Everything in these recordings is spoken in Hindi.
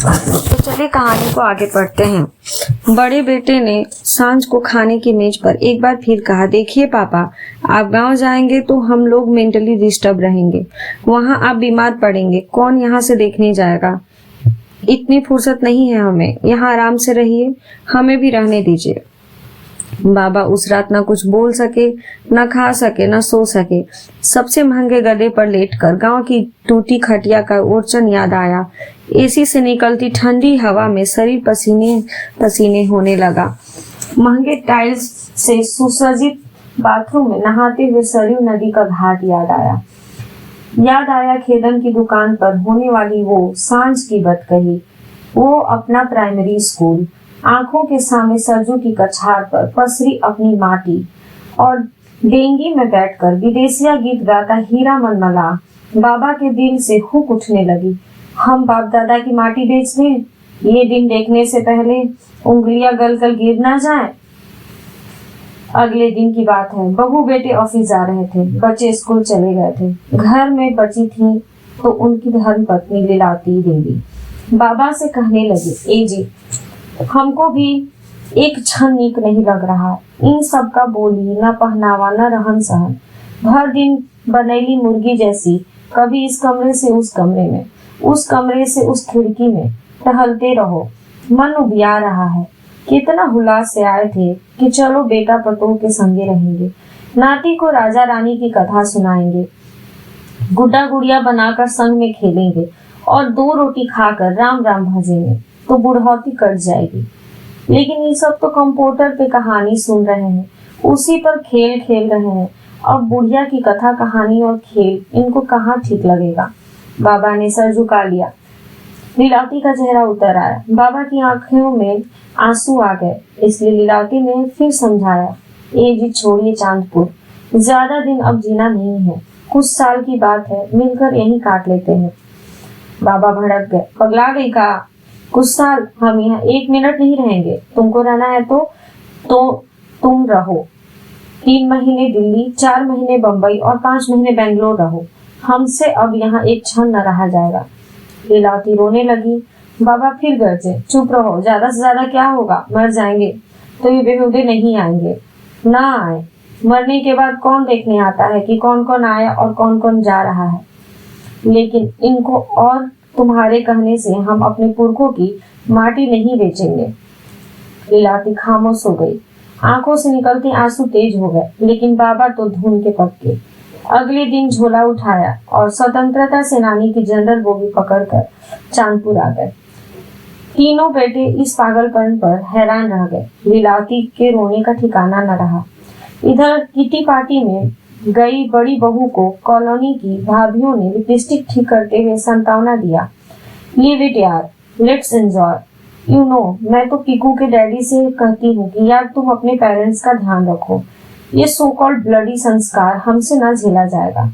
तो चलिए कहानी को आगे पढ़ते हैं। बड़े बेटे ने सांझ को खाने की मेज पर एक बार फिर कहा, देखिए पापा, आप गांव जाएंगे तो हम लोग मेंटली डिस्टर्ब रहेंगे, वहां आप बीमार पड़ेंगे, कौन यहाँ से देखने जाएगा। इतनी फुर्सत नहीं है हमें, यहाँ आराम से रहिए, हमें भी रहने दीजिए। बाबा उस रात न कुछ बोल सके, न खा सके, न सो सके। सबसे महंगे गधे पर लेटकर गांव की टूटी खटिया का ओरचन याद आया। एसी से निकलती ठंडी हवा में शरीर पसीने पसीने होने लगा। महंगे टाइल्स से सुसज्जित बाथरूम में नहाते हुए सरयू नदी का घाट याद आया खेदन की दुकान पर होने वाली वो सांझ की बदकही, वो अपना प्राइमरी स्कूल, आंखों के सामने सरजू की कछार पर पसरी अपनी माटी, और डेंगी में बैठकर विदेशिया गीत गाता हीरा मनमला। बाबा के दिल से हुक उठने लगी, हम बाप दादा की माटी बेच दें, ये दिन देखने से पहले उंगलियां गल गिर ना जाए। अगले दिन की बात है, बहू बेटे ऑफिस जा रहे थे, बच्चे स्कूल चले गए थे। घर में बची थी तो उनकी धर्म पत्नी लीलावती देवी बाबा से कहने लगी, ए जी, हमको भी एक क्षण नीक नहीं लग रहा, इन सब का बोली, न पहनावा, न रहन सहन, भर दिन बनैली मुर्गी जैसी, कभी इस कमरे से उस कमरे में, उस कमरे से उस खिड़की में टहलते रहो, मन उबिया रहा है। कितना हुलास से आए थे कि चलो बेटा पतोह के संगे रहेंगे, नाती को राजा रानी की कथा सुनाएंगे, गुड्डा गुड़िया बनाकर संग में खेलेंगे और 2 रोटी खाकर राम राम भजेंगे तो बुढ़ौती कट जाएगी। लेकिन ये सब तो कंप्यूटर पे कहानी सुन रहे हैं, उसी पर खेल खेल रहे हैं। अब बुढ़िया की कथा, कहानी और खेल इनको कहाँ ठीक लगेगा। बाबा ने सर झुका लिया। लीलावती का चेहरा उतर आया। बाबा की आंखों में आंसू आ गए। इसलिए लीलावती ने फिर समझाया, ए जी छोड़िए चांदपुर, ज्यादा दिन अब जीना नहीं है, कुछ साल की बात है, मिलकर यहीं काट लेते हैं। बाबा भड़क गए, पगला गई का? कुछ साल? हम यहाँ 1 मिनट नहीं रहेंगे, तुमको रहना है तो तुम रहो। 3 महीने दिल्ली, 4 महीने बंबई और 5 महीने बेंगलोर रहो, हमसे अब यहाँ एक क्षण न रहा जाएगा। लीलावती रोने लगी। बाबा फिर गरजे, चुप रहो, ज्यादा से ज्यादा क्या होगा, मर जाएंगे तो ये बेहुदे नहीं आएंगे। ना आए, मरने के बाद कौन देखने आता है कि कौन कौन आया और कौन कौन जा रहा है। लेकिन इनको और तुम्हारे कहने से हम अपने पुरखों की माटी नहीं बेचेंगे। लीलावती खामोश हो गई। आंखों से निकलते आंसू तेज हो गए, लेकिन बाबा तो धुन के पक्के। अगले दिन झोला उठाया और स्वतंत्रता सेनानी की जनरल बोगी पकड़कर चांदपुर आ गए। तीनों बेटे इस पागलपन पर हैरान रह गए। लीलावती के रोने का ठिकाना न रहा। इधर किटी पार्टी में गई बड़ी बहू को कॉलोनी की भाभियों ने लिपस्टिक ठीक करते हुए संतावना दिया, लीव इट यार, लेट्स एंजॉय। यू नो, मैं तो पीकू के डैडी से कहती हूँ कि यार तुम अपने पेरेंट्स का ध्यान रखो, ये सो कॉल्ड ब्लडी संस्कार हमसे ना झेला जाएगा।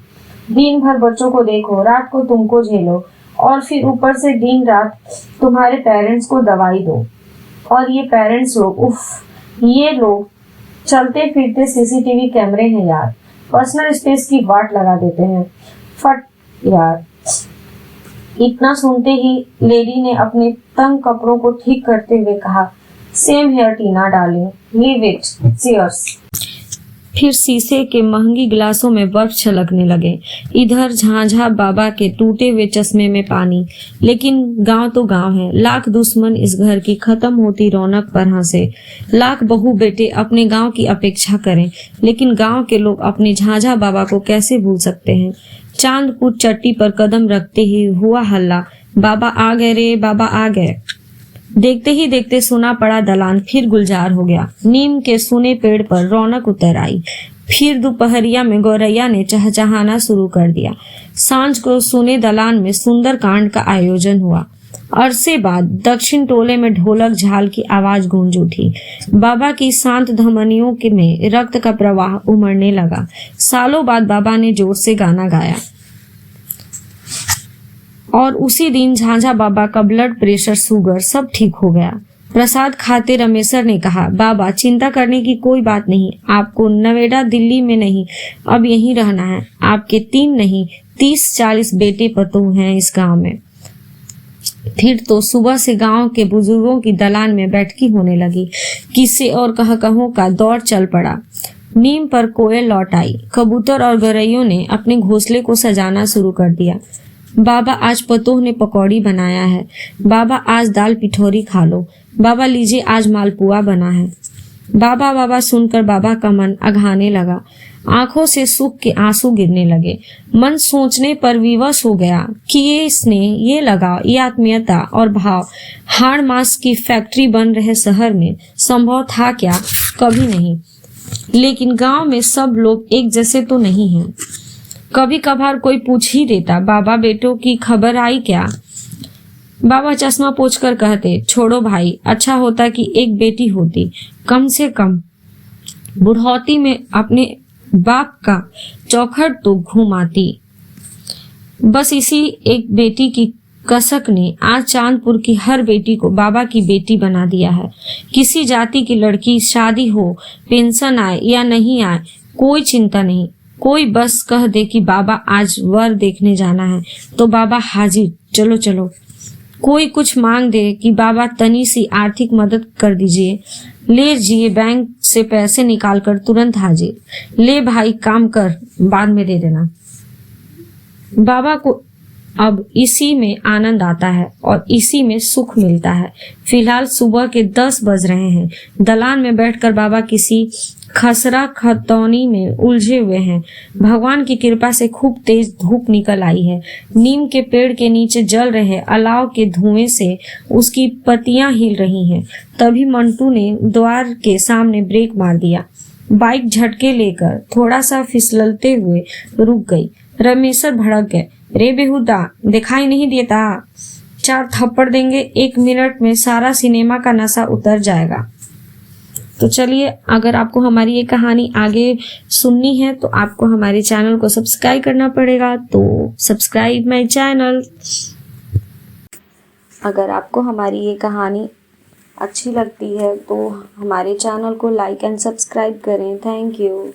दिन भर बच्चों को देखो, रात को तुमको झेलो, और फिर ऊपर से दिन रात तुम्हारे पेरेंट्स को दवाई दो। और ये पेरेंट्स लोग, उफ, ये लोग चलते फिरते सीसीटीवी कैमरे हैं यार, पर्सनल स्पेस की वाट लगा देते हैं। फट यार। इतना सुनते ही लेडी ने अपने तंग कपड़ों को ठीक करते हुए कहा, same here Tina darling, leave it, cheers. फिर शीशे के महंगी गिलासों में बर्फ छलकने लगे। इधर झांझा बाबा के टूटे हुए चश्मे में पानी। लेकिन गांव तो गांव है, लाख दुश्मन इस घर की खत्म होती रौनक पर हंसे, लाख बहू बेटे अपने गांव की अपेक्षा करें, लेकिन गांव के लोग अपने झांझा बाबा को कैसे भूल सकते हैं। चांदपुर चट्टी पर कदम रखते ही हुआ हल्ला, बाबा आ गए रे, बाबा आ गए। देखते ही देखते सुना पड़ा दलान फिर गुलजार हो गया। नीम के सूने पेड़ पर रौनक उतर आई। फिर दोपहरिया में गौरैया ने चहचहाना शुरू कर दिया। सांझ को सूने दलान में सुंदर कांड का आयोजन हुआ। अरसे बाद दक्षिण टोले में ढोलक झाल की आवाज गूंज उठी। बाबा की शांत धमनियों में रक्त का प्रवाह उमड़ने लगा। सालों बाद बाबा ने जोर से गाना गाया और उसी दिन झांझा बाबा का ब्लड प्रेशर, शुगर सब ठीक हो गया। प्रसाद खाते रमेशर ने कहा, बाबा चिंता करने की कोई बात नहीं, आपको नोएडा दिल्ली में नहीं अब यहीं रहना है। आपके 3 नहीं 30-40 बेटे पतोह हैं इस गांव में। फिर तो सुबह से गांव के बुजुर्गों की दलान में बैठकी होने लगी। किस्से और कहकहों का दौर चल पड़ा। नीम पर कोयल लौट आई। कबूतर और गौरैयों ने अपने घोंसले को सजाना शुरू कर दिया। बाबा आज पतोह ने पकौड़ी बनाया है। बाबा आज दाल पिठौरी खा लो। बाबा लीजिए आज मालपुआ बना है। बाबा बाबा सुनकर बाबा का मन अघाने लगा। आंखों से सुख के आंसू गिरने लगे। मन सोचने पर विवश हो गया कि ये स्नेह, ये लगाव, ये आत्मीयता और भाव हाड़ मांस की फैक्ट्री बन रहे शहर में संभव था क्या? कभी नहीं। लेकिन गांव में सब लोग एक जैसे तो नहीं हैं। कभी कभार कोई पूछ ही देता, बाबा बेटों की खबर आई क्या? बाबा चश्मा पोंछकर कहते, छोड़ो भाई, अच्छा होता कि एक बेटी होती, कम से कम बुढ़ौती में अपने बाप का चौखट तो घुमाती। बस इसी एक बेटी की कसक ने आज चांदपुर की हर बेटी को बाबा की बेटी बना दिया है। किसी जाति की लड़की शादी हो, पेंशन आए या नहीं आए, कोई चिंता नहीं। कोई बस कह दे कि बाबा आज वर देखने जाना है तो बाबा हाजिर, चलो चलो। कोई कुछ मांग दे कि बाबा तनी सी आर्थिक मदद कर दीजिए, ले जिए बैंक से पैसे निकाल कर तुरंत हाजिर। ले भाई काम कर, बाद में दे देना। बाबा को अब इसी में आनंद आता है और इसी में सुख मिलता है। फिलहाल सुबह के 10 बज रहे हैं। दलान में बैठकर बाबा किसी खसरा खतौनी में उलझे हुए हैं। भगवान की कृपा से खूब तेज धूप निकल आई है। नीम के पेड़ के नीचे जल रहे अलाव के धुएं से उसकी पत्तियां हिल रही हैं। तभी मंटू ने द्वार के सामने ब्रेक मार दिया। बाइक झटके लेकर थोड़ा सा फिसलते हुए रुक गई। रमेशर भड़क गए, रे बेहुदा, दिखाई नहीं देता? 4 थप्पड़ देंगे, 1 मिनट में सारा सिनेमा का नशा उतर जाएगा। तो चलिए, अगर आपको हमारी ये कहानी आगे सुननी है तो आपको हमारे चैनल को सब्सक्राइब करना पड़ेगा। तो सब्सक्राइब माय चैनल। अगर आपको हमारी ये कहानी अच्छी लगती है तो हमारे चैनल को लाइक एंड सब्सक्राइब करें। Thank you.